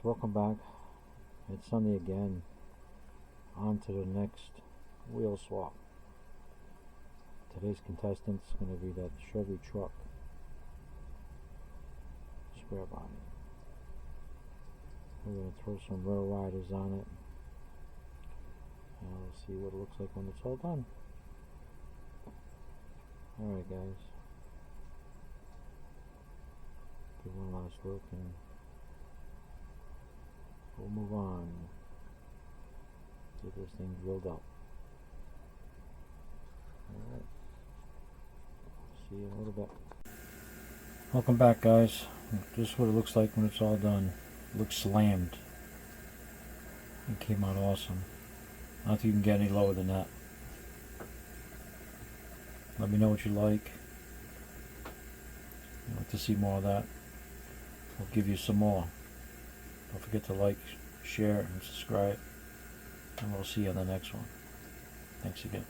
welcome back. It's Sunday again. On to the next wheel swap. Today's contestant's going to be that Chevy truck. Square body. We're going to throw some rail riders on it. And we'll see what it looks like when it's all done. Alright guys. Give one last look and we'll move on. Get this thing drilled up. Alright. See you in a little bit. Welcome back guys. This is what it looks like when it's all done. It looks slammed. It came out awesome. I don't think you can get any lower than that. Let me know what you like. If you'd like to see more of that, I'll give you some more. Don't forget to like, share, and subscribe. And we'll see you on the next one. Thanks again.